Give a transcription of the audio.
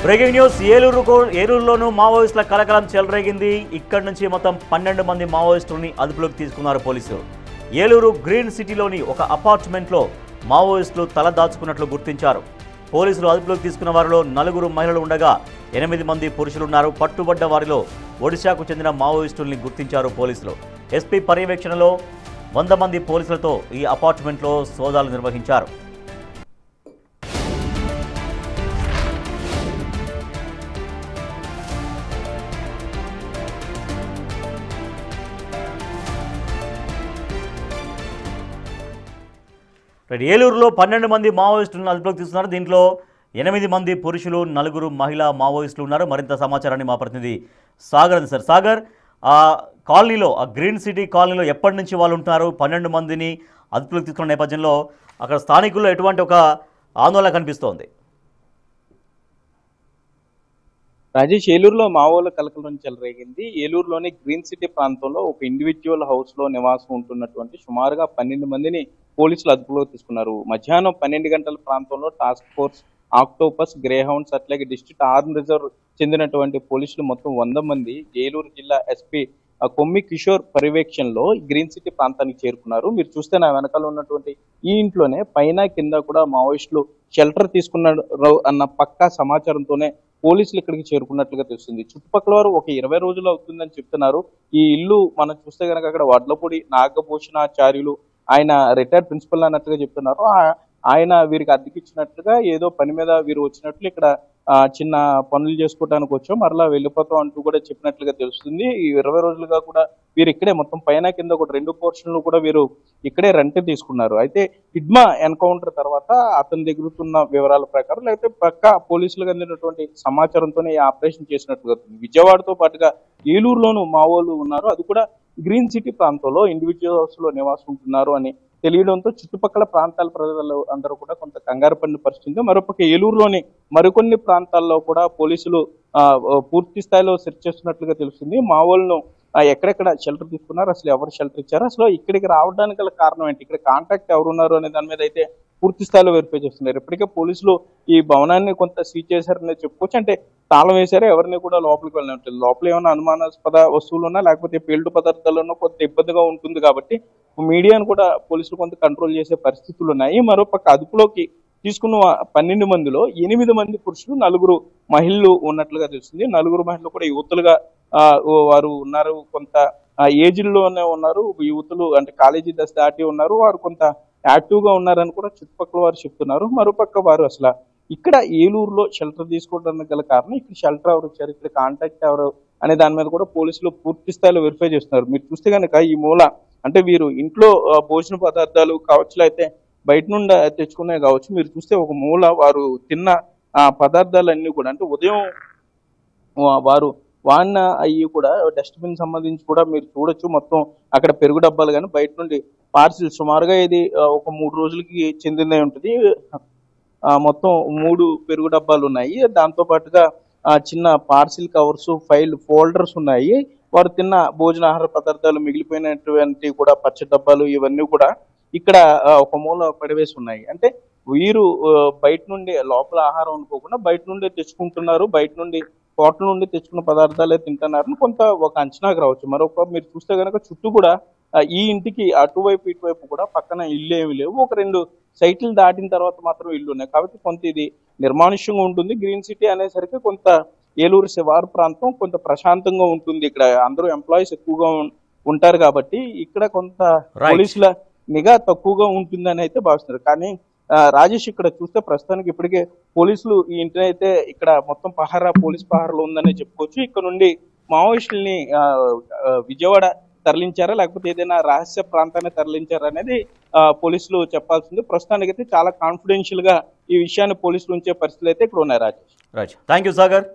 Breaking news ఏలూరులోనూ మావోయిస్టుల కలకలం చెలరేగింది. ఇక్కడి నుంచి మొత్తం 12 మంది మావోయిస్టులని అదుపులోకి తీసుకున్నారు పోలీసులు. ఏలూరు గ్రీన్ సిటీలోని ఒక అపార్ట్మెంట్లో మావోయిస్టులు తల దాచుకున్నట్లు గుర్తించారు. పోలీసులు అదుపులోకి తీసుకున్న వారిలో 4 మహిళలు ఉండగా 8 మంది పురుషులున్నారు. పట్టుబడ్డ వారిలో ఒడిశాకు చెందిన మావోయిస్టుల్ని గుర్తించారు పోలీసులు. ఎస్పీ పర్యవేక్షణలో 100 మంది పోలీసులతో ఈ అపార్ట్మెంట్లో సోదాలు నిర్వహించారు. ఏలూరులో 12 మంది మావోయిస్టులను అదుపులోకి తీసుకున్నారు. దీంట్లో 8 మంది పురుషులు, 4 మహిళా మావోయిస్టులు ఉన్నారు. మరింత సమాచారాన్ని మా ప్రతినిధి సాగర్ అంది. సాగర్, ఆ కాలనీలో, ఆ గ్రీన్ సిటీ కాలనీలో ఎప్పటి నుంచి వాళ్ళు ఉంటున్నారు? 12 మందిని అదుపులోకి తీసుకున్న నేపథ్యంలో అక్కడ స్థానికుల్లో ఎటువంటి ఒక ఆందోళన కనిపిస్తోంది? రాజేష్, ఏలూరులో మావోల కలకలం చెలరేగింది. ఏలూరులోని గ్రీన్ సిటీ ప్రాంతంలో ఒక ఇండివిజువల్ హౌస్ లో నివాసం ఉంటున్నటువంటి సుమారుగా 12 మందిని పోలీసులు అదుపులో తీసుకున్నారు. మధ్యాహ్నం 12 గంటల ప్రాంతంలో task force, octopus, grey hounds అట్లాగే డిస్ట్రిక్ట్ ఆర్మ్ రిజర్వ్ చెందినటువంటి పోలీసులు మొత్తం 100 మంది ఏలూరు జిల్లా ఎస్పీ కొమ్మి కిషోర్ పర్యవేక్షణలో గ్రీన్ సిటీ ప్రాంతానికి చేరుకున్నారు. మీరు చూస్తే నా వెనకాల ఉన్నటువంటి ఈ ఇంట్లోనే పైన కింద కూడా మావోయిస్టులు షెల్టర్ తీసుకున్నారు అన్న పక్కా సమాచారంతోనే పోలీసులు ఇక్కడికి చేరుకున్నట్లుగా తెలుస్తుంది. చుట్టుపక్కల వారు ఒక 20 రోజులు అవుతుందని చెప్తున్నారు. ఈ ఇల్లు మనం చూస్తే కనుక అక్కడ వడ్లపూడి నాగభూషణాచార్యులు, ఆయన రిటైర్డ్ ప్రిన్సిపల్ అన్నట్టుగా చెప్తున్నారు. ఆయన వీరికి అద్దెకిచ్చినట్లుగా ఏదో పని మీద వీరు వచ్చినట్లు ఇక్కడ చిన్న పనులు చేసుకోవడానికి వచ్చాం, మరలా వెళ్ళిపోతాం అంటూ కూడా చెప్పినట్లుగా తెలుస్తుంది. ఈ 20 రోజులుగా కూడా వీరు ఇక్కడే మొత్తం పైన కింద ఒక 2 పోర్షన్లు కూడా వీరు ఇక్కడే రెంట్ తీసుకున్నారు. అయితే హిడ్మా ఎన్కౌంటర్ తర్వాత అతని దగ్గరున్న వివరాల ప్రకారం లేకపోతే పక్కా పోలీసులకు అందినటువంటి సమాచారంతోనే ఈ ఆపరేషన్ చేసినట్లుగా ఉంది. విజయవాడతో పాటుగా ఏలూరులోనూ మావోలు ఉన్నారు, అది కూడా గ్రీన్ సిటీ ప్రాంతంలో ఇండివిజువల్స్ లో నివాసం ఉంటున్నారు అని తెలియడంతో చుట్టుపక్కల ప్రాంతాల ప్రజలు అందరూ కూడా కొంత కంగారు పడిన పరిస్థితి. మరోపక్క ఏలూరులోని మరికొన్ని ప్రాంతాల్లో కూడా పోలీసులు పూర్తి స్థాయిలో సెర్చ్ చేస్తున్నట్లుగా తెలుస్తుంది. మావోలను ఎక్కడెక్కడ షెల్టర్ తీసుకున్నారు, అసలు ఎవరు షెల్టర్ ఇచ్చారు, అసలు ఇక్కడికి రావడానికి గల కారణం ఏంటి, ఇక్కడ కాంటాక్ట్ ఎవరున్నారు అనే దాని మీద అయితే పూర్తి స్థాయిలో వెరిఫై చేస్తున్నారు. ఇప్పటికే పోలీసులు ఈ భవనాన్ని కొంత సీజ్ చేశారని చెప్పుకోవచ్చు. అంటే తాళం వేశారు, ఎవరిని కూడా లోపలికి వెళ్ళినట్లేదు. లోపల ఏమైనా అనుమానాస్పద వస్తువులు ఉన్నా లేకపోతే పేలుడు పదార్థాలను కొంత ఇబ్బందిగా ఉంటుంది కాబట్టి మీడియాను కూడా పోలీసులు కొంత కంట్రోల్ చేసే పరిస్థితులు ఉన్నాయి. మరోపక్క అదుపులోకి తీసుకున్న 12 మందిలో 8 మంది పురుషులు, 4 మహిళలు ఉన్నట్లుగా తెలుస్తుంది. 4 మహిళలు కూడా యువతులుగా వారు ఉన్నారు, కొంత ఏజ్లోనే ఉన్నారు. యువతులు అంటే కాలేజీ దశ దాటి ఉన్నారు, వారు కొంత యాక్టివ్ గా ఉన్నారని కూడా చుట్టుపక్కల వారు చెప్తున్నారు. మరోపక్క వారు అసలు ఇక్కడ ఏలూరులో షెల్టర్ తీసుకోవడానికి గల కారణం, ఇక్కడ షెల్టర్ ఎవరు వచ్చారు, ఇక్కడ కాంటాక్ట్ ఎవరు అనే దాని మీద కూడా పోలీసులు పూర్తి స్థాయిలో వెరిఫై చేస్తున్నారు. మీరు చూస్తే కనుక ఈ మూల అంటే వీరు ఇంట్లో భోజన పదార్థాలు కావచ్చు, అయితే బయట నుండి తెచ్చుకునే కావచ్చు, మీరు చూస్తే ఒక మూల వారు తిన్న పదార్థాలన్నీ కూడా అంటే ఉదయం వారు వాడిన అవి కూడా డస్ట్బిన్ సంబంధించి కూడా మీరు చూడొచ్చు. మొత్తం అక్కడ పెరుగు డబ్బాలు కానీ బయట నుండి పార్సిల్ సుమారుగా ఇది ఒక 3 రోజులకి చెందినది ఉంటుంది. మొత్తం 3 పెరుగు డబ్బాలు ఉన్నాయి. దాంతో పాటుగా చిన్న పార్సిల్ కవర్స్, ఫైల్ ఫోల్డర్స్ ఉన్నాయి. వారు తిన్న భోజనాహార పదార్థాలు మిగిలిపోయినటువంటి కూడా పచ్చడి డబ్బాలు ఇవన్నీ కూడా ఇక్కడ ఒక మూల పడివేసి ఉన్నాయి. అంటే వీరు బయట నుండి లోపల ఆహారం అనుకోకుండా బయట నుండి తెచ్చుకుంటున్నారు, బయట నుండి హోటల్ నుండి తెచ్చుకున్న పదార్థాలే తింటున్నారు కొంత ఒక అంచనాకు రావచ్చు. మరొక మీరు చూస్తే కనుక చుట్టూ కూడా ఈ ఇంటికి అటువైపు ఇటువైపు కూడా పక్కన ఇల్లు ఏమి లేవు. ఒక 2 సైట్లు దాటిన తర్వాత మాత్రం ఇల్లు ఉన్నాయి. కాబట్టి కొంత ఇది నిర్మానుష్యంగా ఉంటుంది. గ్రీన్ సిటీ అనేసరికి కొంత ఏలూరు శివారు ప్రాంతం కొంత ప్రశాంతంగా ఉంటుంది. ఇక్కడ అందరూ ఎంప్లాయీస్ ఎక్కువగా ఉంటారు కాబట్టి ఇక్కడ కొంత పోలీసుల నిఘా తక్కువగా ఉంటుందని అయితే భావిస్తున్నారు. కానీ రాజేష్, ఇక్కడ చూస్తే ప్రస్తుతానికి ఇప్పటికే పోలీసులు ఈ ఇంటిని అయితే ఇక్కడ మొత్తం పోలీస్ పహారాలో ఉందని చెప్పుకోవచ్చు. ఇక్కడ నుండి మావోయిస్టుల్ని విజయవాడ తరలించారా లేకపోతే ఏదైనా రహస్య ప్రాంతాన్ని తరలించారా అనేది పోలీసులు చెప్పాల్సింది. ప్రస్తుతానికి అయితే చాలా కాన్ఫిడెన్షియల్ గా ఈ విషయాన్ని పోలీసులు ఉంచే పరిస్థితులు అయితే ఇక్కడ ఉన్నాయి. Rajesh, thank you Sagar.